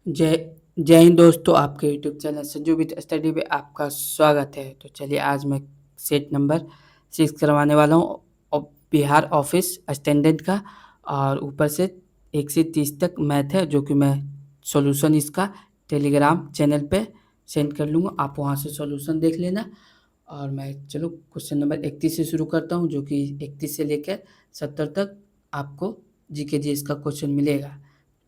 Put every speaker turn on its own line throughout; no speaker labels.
जय हिंद दोस्तों, आपके YouTube channel Sanju with study में आपका स्वागत है। तो चलिए आज मैं सेट नंबर 6 करवाने वाला हूँ बिहार ऑफिस अटेंडेंट का। और ऊपर से 1 से 30 तक मैथ है, जो कि मैं सॉल्यूशन इसका टेलीग्राम चैनल पे सेंड कर लूँगा। आप वहाँ से सॉल्यूशन देख लेना। और मैं चलो क्वेश्चन नंबर 31 से शुरू करता हूँ, जो कि 31 से लेकर 70 तक आपको जीके जीएस का क्वेश्चन मिलेगा।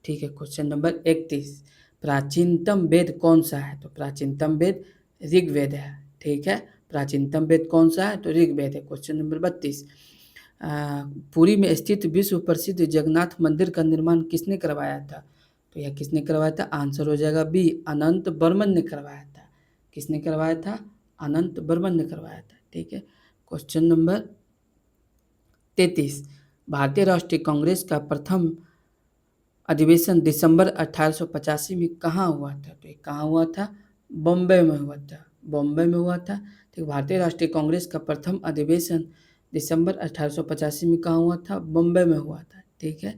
ठीक है, क्वेश्चन नंबर 31, प्राचीनतम वेद कौन सा है? तो प्राचीनतम वेद ऋग्वेद है। ठीक है, प्राचीनतम वेद कौन सा है? तो ऋग्वेद है। क्वेश्चन नंबर 32, पुरी में स्थित विश्व प्रसिद्ध जगन्नाथ मंदिर का निर्माण किसने करवाया था? तो यह किसने करवाया था? आंसर हो जाएगा बी, अनंत बर्मन ने करवाया था। किसने करवाया था? अनंत बर्मन ने करवाया था। ठीक है, क्वेश्चन नंबर 33, भारतीय राष्ट्रीय कांग्रेस का प्रथम अधिवेशन दिसंबर 1885 में कहाँ हुआ था? तो ये कहाँ हुआ था? बॉम्बे में हुआ था। बॉम्बे में हुआ था। ठीक, भारतीय राष्ट्रीय कांग्रेस का प्रथम अधिवेशन दिसंबर 1885 में कहाँ हुआ था? बॉम्बे में हुआ था। ठीक है,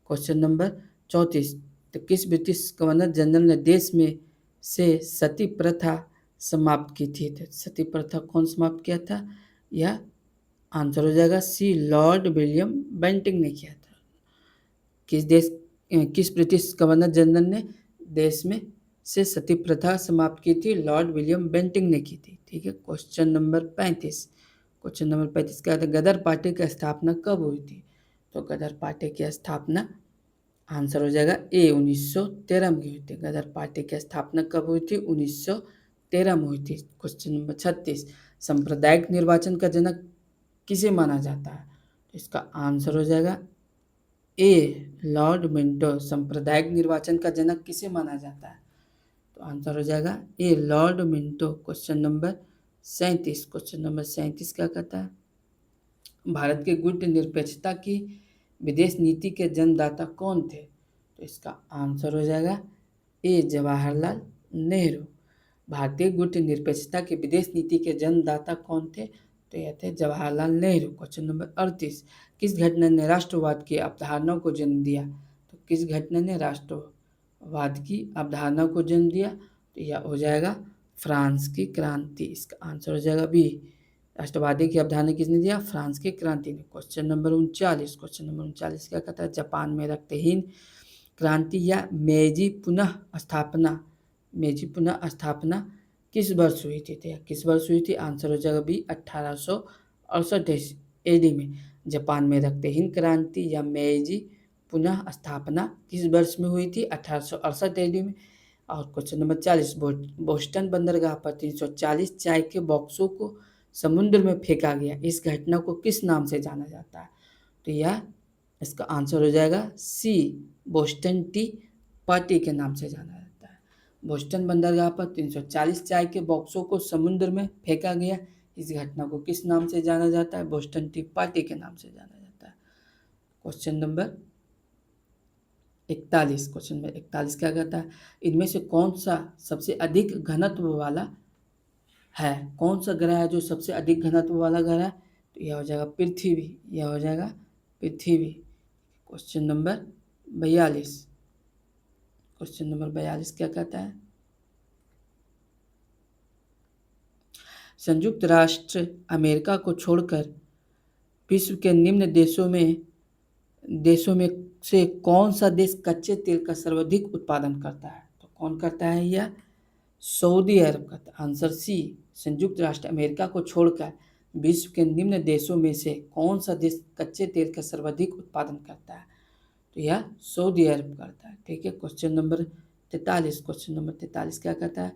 क्वेश्चन नंबर 34, तो किस ब्रिटिश गवर्नर जनरल ने देश में से सती प्रथा समाप्त की थी? तो सती प्रथा कौन समाप्त किया था? यह आंसर हो जाएगा सी, लॉर्ड विलियम बेंटिंक ने किया था। किस ब्रिटिश गवर्नर जनरल ने देश में से सती प्रथा समाप्त की थी? लॉर्ड विलियम बेंटिंक ने की थी। ठीक है, क्वेश्चन नंबर 35, क्वेश्चन नंबर 35 का गदर पार्टी की स्थापना कब हुई थी? तो गदर पार्टी की स्थापना आंसर हो जाएगा ए, 1913 में हुई थी। गदर पार्टी की स्थापना कब हुई थी? 1913 में हुई थी। क्वेश्चन नंबर 36, सांप्रदायिक निर्वाचन का जनक किसे माना जाता है? तो इसका आंसर हो जाएगा ए, लॉर्ड मिंटो। सांप्रदायिक निर्वाचन का जनक किसे माना जाता है? तो आंसर हो जाएगा A, Lord Minto. Question number 37, question number 37 क्या कहता है? भारत के गुट निरपेक्षता की विदेश नीति के जन्मदाता कौन थे? तो इसका आंसर हो जाएगा ए, जवाहरलाल नेहरू। भारतीय गुट निरपेक्षता की विदेश नीति के जन्मदाता कौन थे? तो यह थे जवाहरलाल नेहरू। क्वेश्चन नंबर 38, किस घटना ने राष्ट्रवाद की अवधारणा को जन्म दिया? तो किस घटना ने राष्ट्रवाद की अवधारणा को जन्म दिया? तो यह हो जाएगा फ्रांस की क्रांति। इसका आंसर हो जाएगा बी, राष्ट्रवादी की अवधारणा किसने दिया? फ्रांस की क्रांति ने। क्वेश्चन नंबर 39, क्वेश्चन नंबर 39 क्या कहता है? जापान में रक्तहीन क्रांति या मेजी पुनः स्थापना किस वर्ष हुई थी? तो किस वर्ष हुई थी? आंसर हो जाएगा बी, 1868 एडी में। जापान में रक्तहीन क्रांति या मेजी पुनः स्थापना किस वर्ष में हुई थी? 1868 एडी में। और क्वेश्चन नंबर 40, बोस्टन बंदरगाह पर 340 चाय के बॉक्सों को समुद्र में फेंका गया, इस घटना को किस नाम से जाना जाता है? तो यह इसका आंसर हो जाएगा सी, बोस्टन टी पार्टी के नाम से जाना जाता है। बोस्टन बंदरगाह पर 340 चाय के बॉक्सों को समुद्र में फेंका गया, इस घटना को किस नाम से जाना जाता है? बोस्टन टी पार्टी के नाम से जाना जाता है। क्वेश्चन नंबर 41, क्वेश्चन नंबर 41 क्या कहता है? इनमें से कौन सा सबसे अधिक घनत्व वाला है? कौन सा ग्रह है जो सबसे अधिक घनत्व वाला ग्रह है? तो यह हो जाएगा पृथ्वी। यह हो जाएगा पृथ्वी। क्वेश्चन नंबर 42, क्वेश्चन नंबर 42 क्या कहता है? संयुक्त राष्ट्र अमेरिका को छोड़कर विश्व के निम्न देशों में से कौन सा देश कच्चे तेल का सर्वाधिक उत्पादन करता है? तो कौन करता है? यह सऊदी अरब करता है। आंसर सी, संयुक्त राष्ट्र अमेरिका को छोड़कर विश्व के निम्न देशों में से कौन सा देश कच्चे तेल का सर्वाधिक उत्पादन करता है? तो यह सऊदी अरब करता है। ठीक है, क्वेश्चन नंबर 43, क्वेश्चन नंबर 43 क्या कहता है?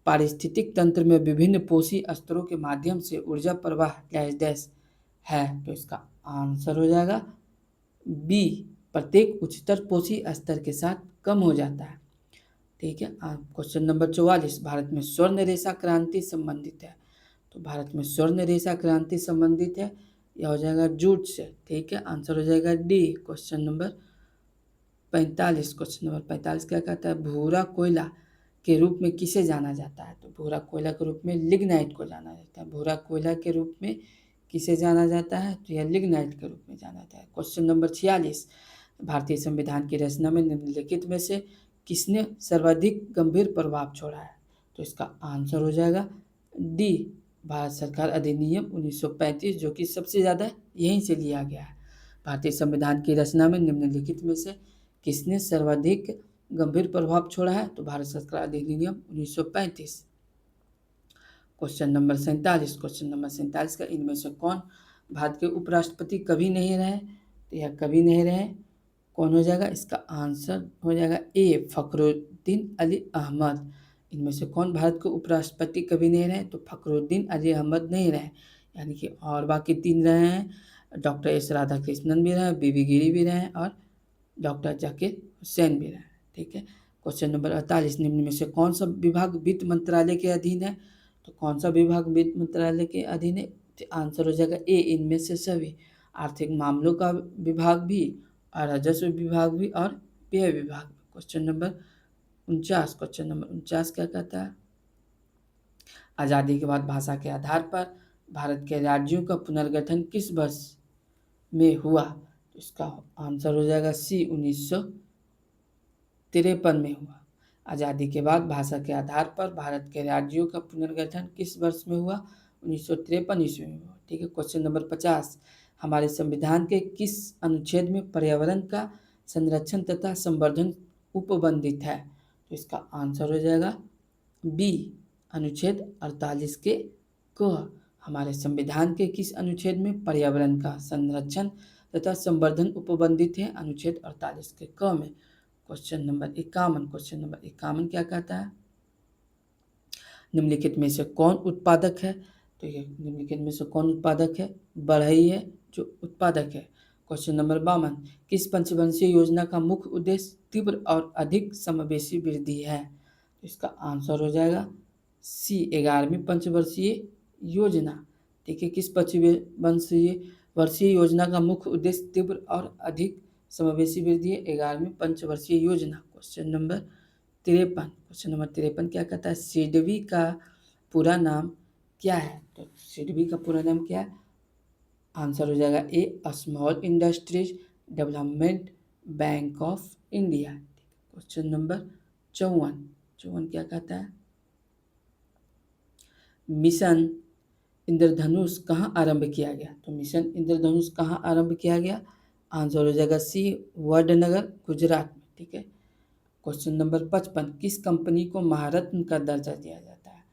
पारिस्थितिक तंत्र में विभिन्न पोषी स्तरों के माध्यम से ऊर्जा प्रवाह डैश डैश है। तो इसका आंसर हो जाएगा बी, प्रत्येक उच्चतर पोषी स्तर के साथ कम हो जाता है। ठीक है, क्वेश्चन नंबर 44, भारत में स्वर्ण रेशा क्रांति संबंधित है। तो भारत में स्वर्ण रेशा क्रांति संबंधित है, यह हो जाएगा जूट से। ठीक है, आंसर हो जाएगा D. Question number 45, question number 45 क्या कहता है? भूरा कोयला के रूप में किसे जाना जाता है? तो भूरा कोयला के रूप में लिग्नाइट को जाना जाता है। भूरा कोयला के रूप में किसे जाना जाता है? तो यह लिग्नाइट के रूप में जाना जाता है। क्वेश्चन नंबर 46, भारतीय संविधान की रचना में निम्नलिखित में से किसने सर्वाधिक गंभीर प्रभाव छोड़ा है? तो इसका आंसर हो जाएगा डी, भारत सरकार अधिनियम 1935, जो कि सबसे ज़्यादा यहीं से लिया गया है। भारतीय संविधान की रचना में निम्नलिखित में से किसने सर्वाधिक गंभीर प्रभाव छोड़ा है? तो भारत सरकार अधिनियम 1935। क्वेश्चन नंबर 47, क्वेश्चन नंबर 47 का इनमें से कौन भारत के उपराष्ट्रपति कभी नहीं रहे? तो यह कभी नहीं रहे, कौन हो जाएगा? इसका आंसर हो जाएगा ए, फखरुद्दीन अली अहमद। इनमें से कौन भारत के उपराष्ट्रपति कभी नहीं रहे? तो फखरुद्दीन अली अहमद नहीं रहे, यानी कि और बाकी 3 रहे हैं। डॉक्टर एस राधाकृष्णन भी रहे, बीबी गिरी भी रहे और डॉक्टर जाकिर हुसैन भी रहे। ठीक है। क्वेश्चन नंबर 48, निम्न में से कौन सा विभाग वित्त मंत्रालय के अधीन है? तो कौन सा विभाग वित्त मंत्रालय के अधीन है? तो आंसर हो जाएगा ए, इनमें से सभी। आर्थिक मामलों का विभाग भी और राजस्व विभाग भी और व्यय विभाग भी। क्वेश्चन नंबर 49 क्या कहता है? आज़ादी के बाद भाषा के आधार पर भारत के राज्यों का पुनर्गठन किस वर्ष में हुआ? तो इसका आंसर हो जाएगा सी, 1953 में हुआ। आज़ादी के बाद भाषा के आधार पर भारत के राज्यों का पुनर्गठन किस वर्ष में हुआ? 1953 ईस्वी में हुआ। ठीक है। क्वेश्चन नंबर 50, हमारे संविधान के किस अनुच्छेद में पर्यावरण का संरक्षण तथा संवर्धन उपबंधित है? तो इसका आंसर हो जाएगा बी, अनुच्छेद 48 के क। हमारे संविधान के किस अनुच्छेद में पर्यावरण का संरक्षण तथा संवर्धन उपबंधित है? अनुच्छेद 48 के क में। क्वेश्चन नंबर 51 क्या कहता है? निम्नलिखित में से कौन उत्पादक है? तो ये निम्नलिखित में से कौन उत्पादक है? बढ़ई है जो उत्पादक है। क्वेश्चन नंबर 52, किस पंचवर्षीय योजना का मुख्य उद्देश्य तीव्र और अधिक समावेशी वृद्धि है? तो इसका आंसर हो जाएगा सी, 11वीं पंचवर्षीय योजना। ठीक है। किस वर्षीय योजना का मुख्य उद्देश्य तीव्र और अधिक समावेशी वृद्धि है? 11वीं पंचवर्षीय योजना। क्वेश्चन नंबर 53 क्या कहता है? सिडबी का पूरा नाम क्या है? तो सिडबी का पूरा नाम क्या है? आंसर हो जाएगा A, small industries development bank of India. Question number 54 क्या कहता है? मिशन इंद्रधनुष कहाँ आरंभ किया गया? तो मिशन इंद्रधनुष कहाँ आरंभ किया गया? आंसर हो जाएगा सी, वडनगर, गुजरात में। ठीक है। क्वेश्चन नंबर 55, किस कंपनी को महारत्न का दर्जा दिया जाता है?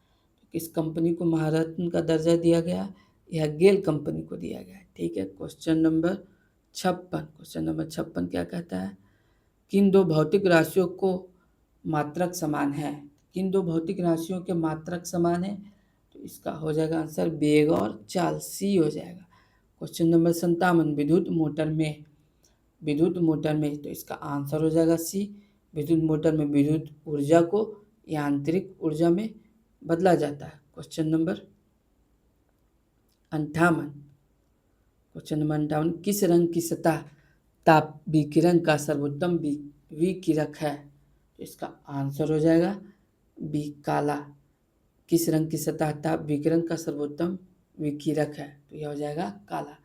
तो किस कंपनी को महारत्न का दर्जा दिया गया? यह गेल कंपनी को दिया गया है। ठीक है। क्वेश्चन नंबर 56 क्या कहता है? किन दो भौतिक राशियों को मात्रक समान है? किन दो भौतिक राशियों के मात्रक समान है? तो इसका हो जाएगा आंसर वेग और चाल, सी हो जाएगा। क्वेश्चन नंबर 57, विद्युत मोटर में तो इसका आंसर हो जाएगा सी, विद्युत मोटर में विद्युत ऊर्जा को यांत्रिक ऊर्जा में बदला जाता है। क्वेश्चन नंबर 58, किस रंग की सतह ताप विकिरण का सर्वोत्तम विकिरक है? तो इसका आंसर हो जाएगा बी, काला। किस रंग की सतह ताप विकिरण का सर्वोत्तम विकिरक है? तो यह हो जाएगा काला।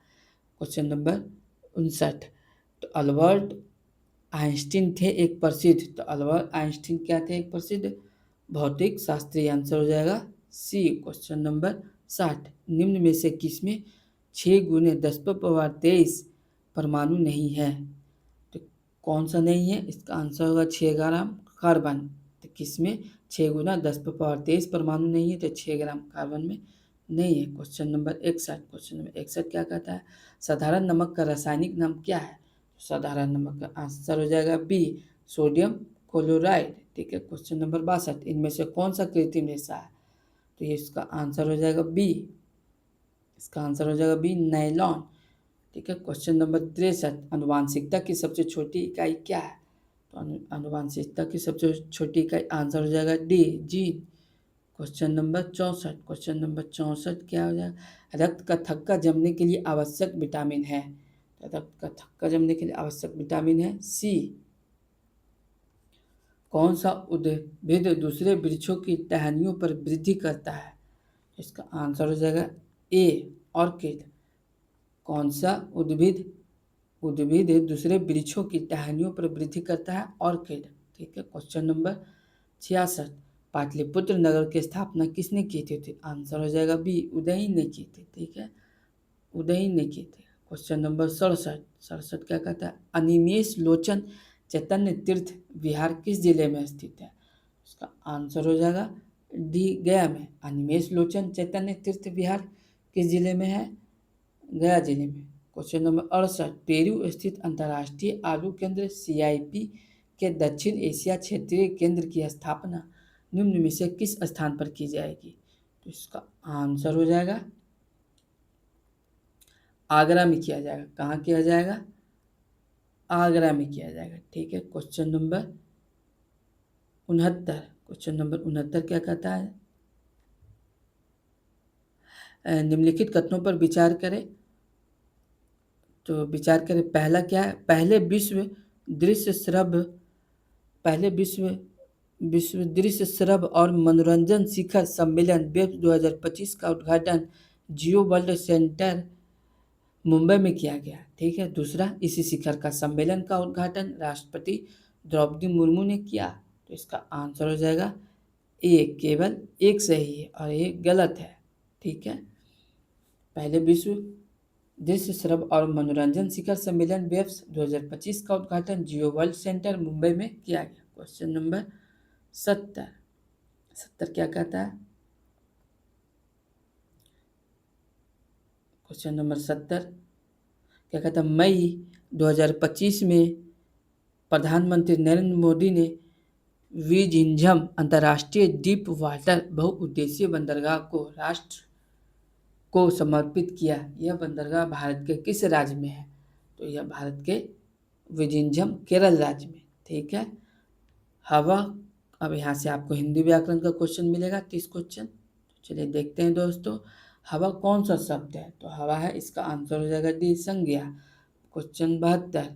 क्वेश्चन नंबर 59, तो अल्बर्ट आइंस्टीन थे एक प्रसिद्ध, तो अल्बर्ट आइंस्टीन क्या थे? एक प्रसिद्ध भौतिक शास्त्री। आंसर हो जाएगा सी। क्वेश्चन नंबर 60, निम्न में से किसमें 6 × 10⁻23 परमाणु नहीं है? तो कौन सा नहीं है? इसका आंसर होगा 6 ग्राम कार्बन। तो किसमें 6 × 10⁻23 परमाणु नहीं है? तो 6 ग्राम कार्बन में नहीं है। क्वेश्चन नंबर 61 क्या कहता है? साधारण नमक का रासायनिक नाम क्या है? साधारण नमक का आंसर हो जाएगा बी, सोडियम क्लोराइड। ठीक है। क्वेश्चन नंबर 62, इनमें से कौन सा कृत्रिम रेशा है? तो ये इसका आंसर हो जाएगा बी, नायलॉन। ठीक है। क्वेश्चन नंबर 63, आनुवांशिकता की सबसे छोटी इकाई क्या है? तो आनुवांशिकता की सबसे छोटी इकाई आंसर हो जाएगा डी, जीन। क्वेश्चन नंबर 64 क्या हो जाएगा? रक्त का थक्का जमने के लिए आवश्यक विटामिन है? रक्त का थक्का जमने के लिए आवश्यक विटामिन है सी। कौन सा उद्भिद दूसरे वृक्षों की टहनियों पर वृद्धि करता है? इसका आंसर हो जाएगा ए, ऑर्किड। कौन सा उद्भिद दूसरे वृक्षों की टहनियों पर वृद्धि करता है? ऑर्किड। ठीक है। क्वेश्चन नंबर 66, पाटलिपुत्र नगर की स्थापना किसने की थी? तो आंसर हो जाएगा बी, उदयन ने की थी। ठीक है, उदयन ने की थी। क्वेश्चन नंबर 67, 67 क्या कहता है? अनिमेष लोचन चैतन्य तीर्थ विहार किस जिले में स्थित है? उसका आंसर हो जाएगा डी, गया में। अनिमेष लोचन चैतन्य तीर्थ विहार किस जिले में है? गया जिले में। क्वेश्चन नंबर 68, पेरू स्थित अंतर्राष्ट्रीय आलू केंद्र CIP के दक्षिण एशिया क्षेत्रीय केंद्र की स्थापना निम्न में से किस स्थान पर की जाएगी? तो इसका आंसर हो जाएगा आगरा में किया जाएगा। कहाँ किया जाएगा? आगरा में किया जाएगा। ठीक है। क्वेश्चन नंबर 69, क्वेश्चन नंबर 69 क्या कहता है? निम्नलिखित कथनों पर विचार करें। तो विचार करें, पहला क्या है? पहले विश्व दृश्य श्रव्य और मनोरंजन शिखर सम्मेलन वेब 2025 का उद्घाटन जियो वर्ल्ड सेंटर मुंबई में किया गया। ठीक है। दूसरा, इसी शिखर का सम्मेलन का उद्घाटन राष्ट्रपति द्रौपदी मुर्मू ने किया। तो इसका आंसर हो जाएगा ए, केवल एक सही है और ये गलत है। ठीक है। पहले विश्व दृश्य श्रव्य और मनोरंजन शिखर सम्मेलन वेब्स 2025 का उद्घाटन जियो वर्ल्ड सेंटर मुंबई में किया गया। क्वेश्चन नंबर 70, 70 क्या कहता है? क्वेश्चन नंबर 70 क्या कहता है? मई 2025 में प्रधानमंत्री नरेंद्र मोदी ने विझिंझम अंतर्राष्ट्रीय डीप वाटर बहुउद्देशीय बंदरगाह को राष्ट्र को समर्पित किया। यह बंदरगाह भारत के किस राज्य में है? तो यह भारत के विझिंझम केरल राज्य में। ठीक है। हवा, अब यहाँ से आपको हिंदी व्याकरण का क्वेश्चन मिलेगा 30 क्वेश्चन। तो चलिए देखते हैं दोस्तों, हवा कौन सा शब्द है? तो हवा है, इसका आंसर हो जाएगा डी, संज्ञा। क्वेश्चन 72,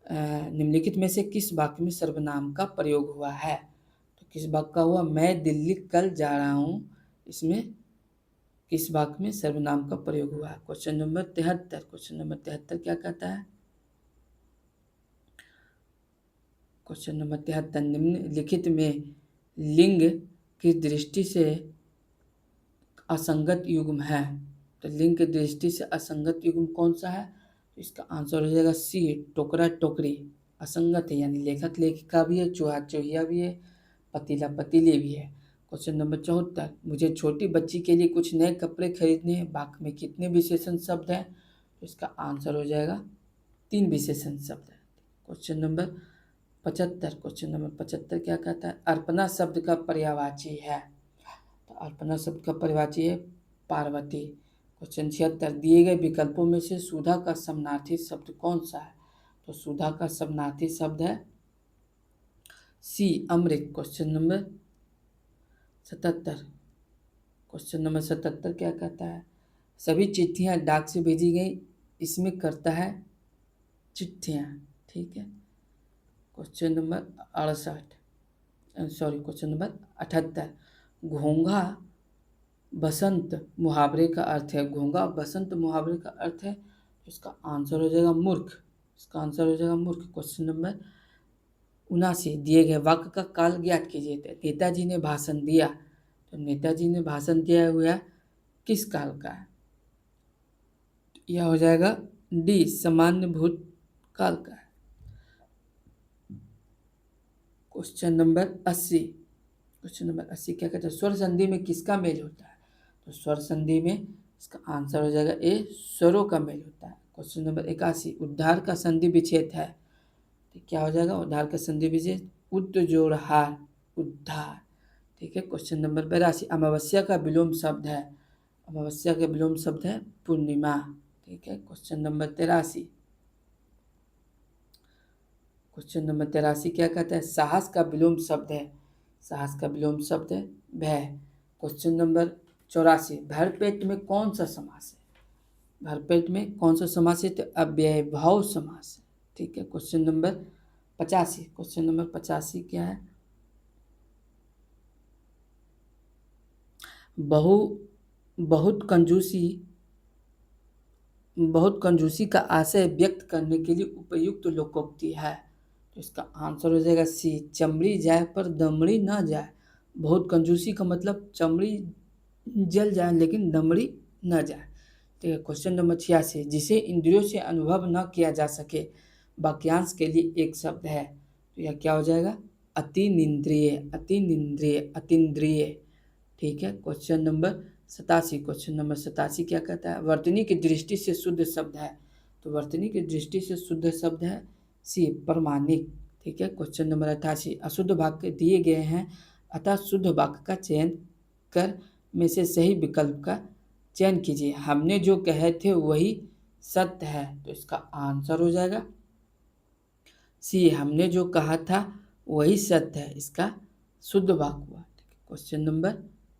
निम्नलिखित में से किस वाक्य में सर्वनाम का प्रयोग हुआ है? तो किस वाक्य का हुआ? मैं दिल्ली कल जा रहा हूँ, इसमें किस वाक्य में सर्वनाम का प्रयोग हुआ है? क्वेश्चन नंबर 73, क्वेश्चन नंबर 73 क्या कहता है? क्वेश्चन नंबर 73, निम्नलिखित में लिंग की दृष्टि से असंगत युग्म है। तो लिंग की दृष्टि से असंगत युग्म कौन सा है? तो इसका आंसर हो जाएगा सी, टोकरा टोकरी। असंगत है, यानी लेखक लेखिका भी है, चूहा चूहिया भी है, पतीला पतीले भी है। क्वेश्चन नंबर 74, मुझे छोटी बच्ची के लिए कुछ नए कपड़े खरीदने हैं, वाक्य में कितने विशेषण शब्द हैं? तो इसका आंसर हो जाएगा 3 विशेषण शब्द है। क्वेश्चन नंबर 75, क्वेश्चन नंबर 75 क्या कहता है? अर्पणा शब्द का पर्यायवाची है। तो अर्पणा शब्द का पर्यायवाची है पार्वती। क्वेश्चन 76, दिए गए विकल्पों में से सुधा का समानार्थी शब्द कौन सा है? तो सुधा का समानार्थी शब्द है सी, अमृत। क्वेश्चन नंबर 77, क्वेश्चन नंबर 77 क्या कहता है? सभी चिट्ठियां डाक से भेजी गई, इसमें करता है चिट्ठियां। ठीक है। Question number 68, sorry question number 78, घोंघा बसंत मुहावरे का अर्थ है। घोंघा बसंत मुहावरे का अर्थ है, इसका आंसर हो जाएगा मूर्ख। इसका आंसर हो जाएगा मूर्ख। क्वेश्चन नंबर 79, दिए गए वाक्य का काल ज्ञात कीजिए। नेताजी ने भाषण दिया, तो नेताजी ने भाषण दिया हुआ किस काल का है? यह हो जाएगा डी, सामान्य भूत काल का है। क्वेश्चन नंबर 80, क्वेश्चन नंबर 80 क्या कहता है? स्वर संधि में किसका मेल होता है? तो स्वर संधि में इसका आंसर हो जाएगा ए, स्वरों का मेल होता है। क्वेश्चन नंबर 81, उद्धार का संधि विच्छेद है, तो क्या हो जाएगा? उद्धार का संधि विच्छेद उद्ध जोड़ हार, उद्धार। ठीक है। क्वेश्चन नंबर 82, अमावस्या का विलोम शब्द है। अमावस्या का विलोम शब्द है पूर्णिमा। ठीक है। क्वेश्चन नंबर 83, क्वेश्चन नंबर 83 क्या कहता है? साहस का विलोम शब्द है। साहस का विलोम शब्द है भय। क्वेश्चन नंबर 84, भरपेट में कौन सा समास है? भरपेट में कौन सा समास है? तो अव्ययभाव समास है। ठीक है। क्वेश्चन नंबर 85, क्वेश्चन नंबर 85 क्या है? बहु बहुत कंजूसी का आशय व्यक्त करने के लिए उपयुक्त लोकोक्ति है। तो इसका आंसर हो जाएगा सी, चमड़ी जाए पर दमड़ी ना जाए। बहुत कंजूसी का मतलब चमड़ी जल जाए लेकिन दमड़ी न जाए। ठीक है, क्वेश्चन नंबर 86, जिसे इंद्रियों से अनुभव न किया जा सके वाक्यांश के लिए एक शब्द है, तो यह क्या हो जाएगा? अतिनिंद्रिय, अतिनिंद्रिय, अतीन्द्रिय। ठीक है, क्वेश्चन नंबर 87, क्वेश्चन नंबर 87 क्या कहता है? वर्तनी की दृष्टि से शुद्ध शब्द है, तो वर्तनी की दृष्टि से शुद्ध शब्द है सी, प्रमाणिक। ठीक है, क्वेश्चन नंबर 88, अशुद्ध वाक्य दिए गए हैं अतः शुद्ध वाक्य का चयन कर में से सही विकल्प का चयन कीजिए। हमने जो कहे थे वही सत्य है, तो इसका आंसर हो जाएगा सी, हमने जो कहा था वही सत्य है, इसका शुद्ध वाक्य हुआ। क्वेश्चन नंबर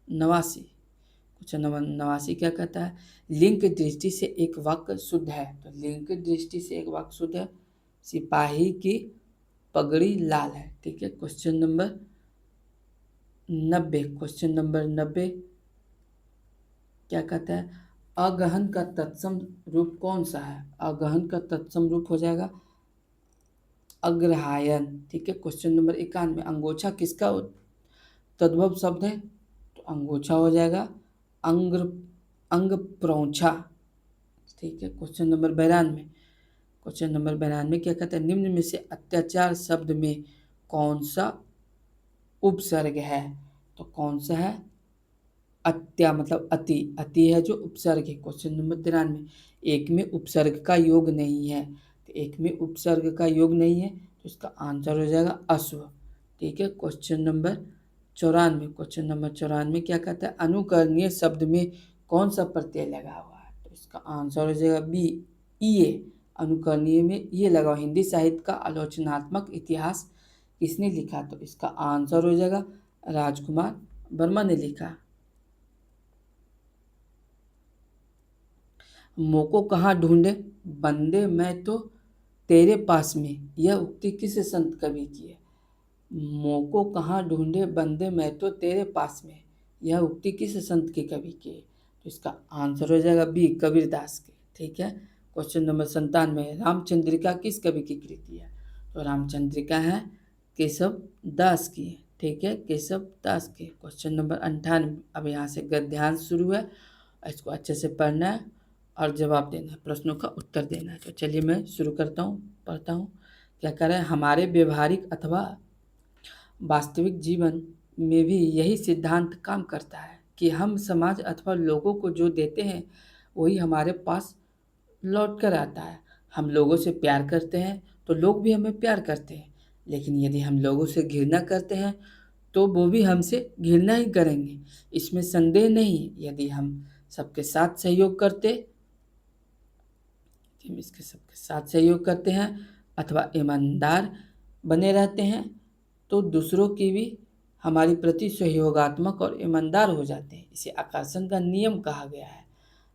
89, क्वेश्चन नंबर 89 क्या कहता है? लिंग की दृष्टि से एक वाक्य शुद्ध है, तो लिंग की दृष्टि से एक वाक्य शुद्ध है, सिपाही की पगड़ी लाल है। ठीक है, क्वेश्चन नंबर 90, क्वेश्चन नंबर 90 क्या कहता है? अगहन का तत्सम रूप कौन सा है? अगहन का तत्सम रूप हो जाएगा अग्रहायन। ठीक है, क्वेश्चन नंबर 91, अंगोछा किसका तद्भव शब्द है? तो अंगोछा हो जाएगा अंग अंग प्रौछा। ठीक है, क्वेश्चन नंबर 92, क्वेश्चन नंबर 92 क्या कहता है? निम्न में से अत्याचार शब्द में कौन सा उपसर्ग है? तो कौन सा है? अत्या मतलब अति, अति है जो उपसर्ग है। क्वेश्चन नंबर 93, एक में उपसर्ग का योग नहीं है, तो एक में उपसर्ग का योग नहीं है, तो इसका आंसर हो जाएगा अश्व। ठीक है, क्वेश्चन नंबर 94, क्वेश्चन नंबर 94 क्या कहता है? अनुकरणीय शब्द में कौन सा प्रत्यय लगा हुआ है? तो इसका आंसर हो जाएगा बी, ये। अनुकरणीय में ये लगा हुआ। हिंदी साहित्य का आलोचनात्मक इतिहास किसने लिखा? तो इसका आंसर हो जाएगा राजकुमार वर्मा ने लिखा। मोको कहाँ ढूंढे बंदे मैं तो तेरे पास में, यह उक्ति किस संत कवि की है? मोको कहाँ ढूंढे बंदे मैं तो तेरे पास में, यह उक्ति किस संत के कवि की है? तो इसका आंसर हो जाएगा बी, कबीरदास के। ठीक है, क्वेश्चन नंबर 97, रामचंद्रिका किस कवि की कृति है? तो रामचंद्रिका है केशव दास की। ठीक है, केशव दास के। क्वेश्चन नंबर 98, अब यहाँ से गद्यांश शुरू है, इसको अच्छे से पढ़ना है और जवाब देना है, प्रश्नों का उत्तर देना है। तो चलिए मैं शुरू करता हूँ, पढ़ता हूँ। क्या कह रहा है? हमारे व्यवहारिक अथवा वास्तविक जीवन में भी यही सिद्धांत काम करता है कि हम समाज अथवा लोगों को जो देते हैं वही हमारे पास लौट कर आता है। हम लोगों से प्यार करते हैं तो लोग भी हमें प्यार करते हैं, लेकिन यदि हम लोगों से घृणा करते हैं तो वो भी हमसे घृणा ही करेंगे, इसमें संदेह नहीं। यदि हम सबके साथ सहयोग करते हम इसके सबके साथ सहयोग करते हैं अथवा ईमानदार बने रहते हैं तो दूसरों की भी हमारी प्रति सहयोगात्मक और ईमानदार हो जाते हैं। इसे आकर्षण का नियम कहा गया है।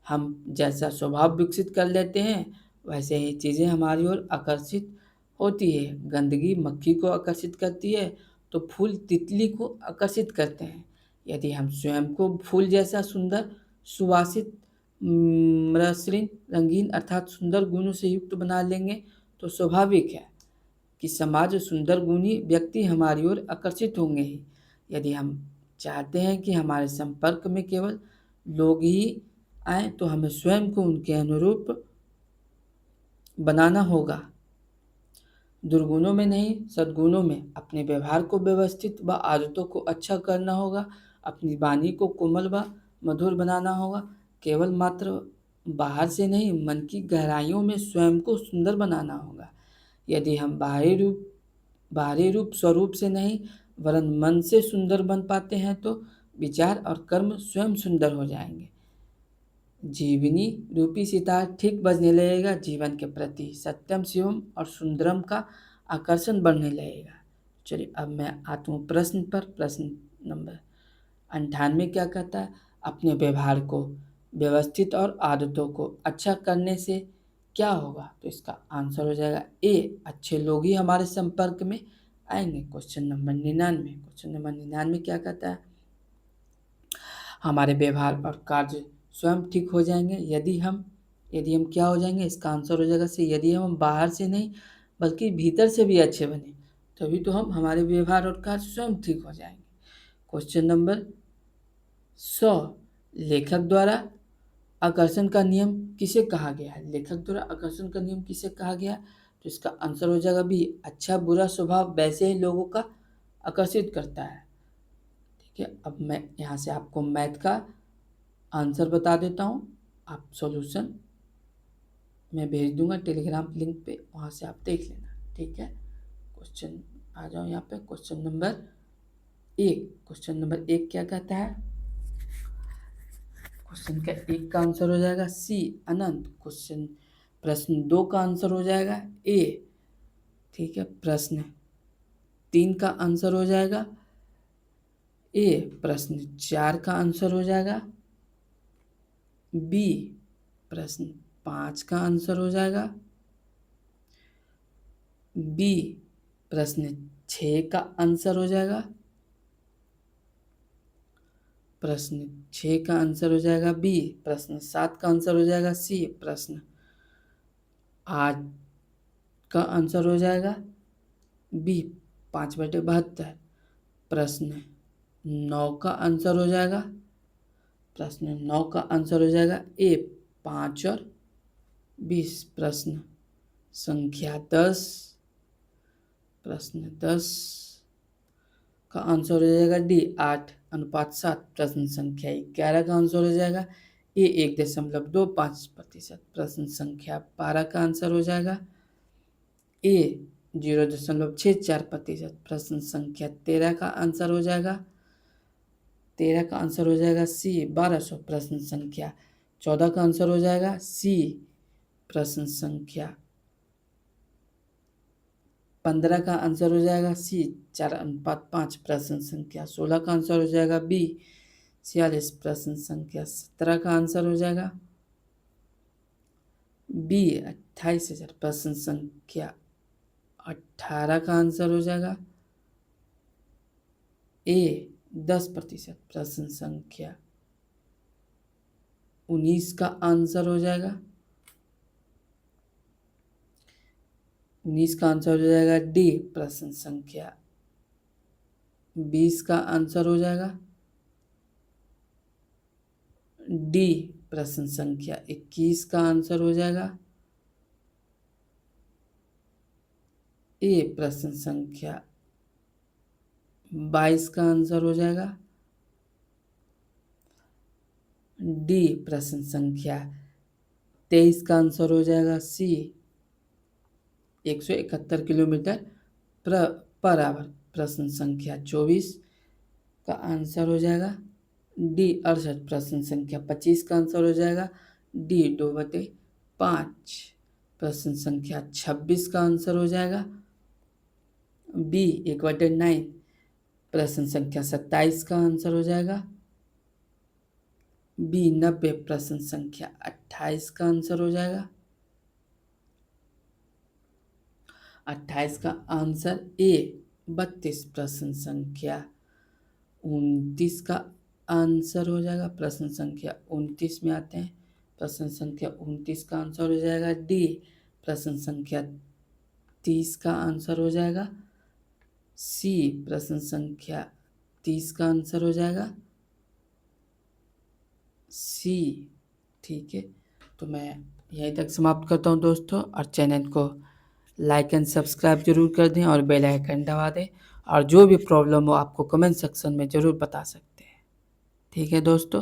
हम जैसा स्वभाव विकसित कर लेते हैं वैसे ही चीज़ें हमारी ओर आकर्षित होती है। गंदगी मक्खी को आकर्षित करती है तो फूल तितली को आकर्षित करते हैं। यदि हम स्वयं को फूल जैसा सुंदर, सुवासित, मसृण, रंगीन अर्थात सुंदर गुणों से युक्त बना लेंगे तो स्वाभाविक है कि समाज सुंदर गुणी व्यक्ति हमारी ओर आकर्षित होंगे ही। यदि हम चाहते हैं कि हमारे संपर्क में केवल लोग ही आए तो हमें स्वयं को उनके अनुरूप बनाना होगा, दुर्गुणों में नहीं सद्गुणों में। अपने व्यवहार को व्यवस्थित व आदतों को अच्छा करना होगा, अपनी वाणी को कोमल व मधुर बनाना होगा। केवल मात्र बाहर से नहीं मन की गहराइयों में स्वयं को सुंदर बनाना होगा। यदि हम बाहरी रूप स्वरूप से नहीं वरन मन से सुंदर बन पाते हैं तो विचार और कर्म स्वयं सुंदर हो जाएंगे। जीवनी रूपी सितार ठीक बजने लगेगा, जीवन के प्रति सत्यम शिवम और सुंदरम का आकर्षण बढ़ने लगेगा। चलिए अब मैं आता हूँ प्रश्न पर। प्रश्न नंबर 98 क्या कहता है? अपने व्यवहार को व्यवस्थित और आदतों को अच्छा करने से क्या होगा? तो इसका आंसर हो जाएगा ए, अच्छे लोग ही हमारे संपर्क में आएंगे। क्वेश्चन नंबर 99, क्वेश्चन नंबर 99 क्या कहता है? हमारे व्यवहार और कार्य स्वयं ठीक हो जाएंगे यदि हम क्या हो जाएंगे? इसका आंसर हो जाएगा सी, यदि हम बाहर से नहीं बल्कि भीतर से भी अच्छे बने, तभी तो हम हमारे व्यवहार और कार्य स्वयं ठीक हो जाएंगे। क्वेश्चन नंबर 100, लेखक द्वारा आकर्षण का नियम किसे कहा गया है? लेखक द्वारा आकर्षण का नियम किसे कहा गया है? तो इसका आंसर हो जाएगा बी, अच्छा बुरा स्वभाव वैसे ही लोगों का आकर्षित करता है। ठीक है, अब मैं यहाँ से आपको मैथ का आंसर बता देता हूँ, आप सॉल्यूशन मैं भेज दूंगा टेलीग्राम लिंक पे, वहाँ से आप देख लेना। ठीक है, क्वेश्चन आ जाओ यहाँ पे। क्वेश्चन नंबर 1 क्या कहता है? क्वेश्चन का 1 का आंसर हो जाएगा सी, अनंत। प्रश्न 2 का आंसर हो जाएगा ए। ठीक है, प्रश्न 3 का आंसर हो जाएगा ए। प्रश्न 4 का आंसर हो जाएगा बी। प्रश्न 5 का आंसर हो जाएगा बी। प्रश्न 6 का आंसर हो जाएगा प्रश्न 6 का आंसर हो जाएगा बी। प्रश्न 7 का आंसर हो जाएगा सी। प्रश्न 8 का आंसर हो जाएगा बी, 5/72। प्रश्न 9 का आंसर हो जाएगा ए, 5 और 20। प्रश्न संख्या 10 का आंसर हो जाएगा डी, 8:7। प्रश्न संख्या 11 का आंसर हो जाएगा ए, 1.25%। प्रश्न संख्या 12 का आंसर हो जाएगा ए, 0.64%। प्रश्न संख्या 13 का आंसर हो जाएगा सी, 1200। प्रश्न संख्या 14 का आंसर हो जाएगा सी। प्रश्न संख्या 15 का आंसर हो जाएगा सी, 4:5। प्रश्न संख्या 16 का आंसर हो जाएगा बी, 46। प्रश्न संख्या 17 का आंसर हो जाएगा बी, 28,000। प्रश्न संख्या 18 का आंसर हो जाएगा ए, 10%। प्रश्न संख्या 19 का आंसर हो जाएगा डी। प्रश्न संख्या 20 का आंसर हो जाएगा डी। प्रश्न संख्या 21 का आंसर हो जाएगा ए। प्रश्न संख्या 22 का आंसर हो जाएगा डी। प्रश्न संख्या 23 का आंसर हो जाएगा सी, 171 किलोमीटर पर आवर। प्रश्न संख्या 24 का आंसर हो जाएगा डी, 68। प्रश्न संख्या 25 का आंसर हो जाएगा डी, 2/5। प्रश्न संख्या 26 का आंसर हो जाएगा बी, 1/9। प्रश्न संख्या 27 का आंसर हो जाएगा बी, 90। प्रश्न संख्या 28 का आंसर हो जाएगा 28 का आंसर ए, 32। प्रश्न संख्या 29 का आंसर हो जाएगा, प्रश्न संख्या 29 में आते हैं। प्रश्न संख्या 29 का आंसर हो जाएगा डी। प्रश्न संख्या 30 का आंसर हो जाएगा सी। प्रश्न संख्या 30 का आंसर हो जाएगा सी। ठीक है, तो मैं यहीं तक समाप्त करता हूँ दोस्तों, और चैनल को लाइक एंड सब्सक्राइब जरूर कर दें और बेल आइकन दबा दें, और जो भी प्रॉब्लम हो आपको कमेंट सेक्शन में ज़रूर बता सकते हैं। ठीक है दोस्तों।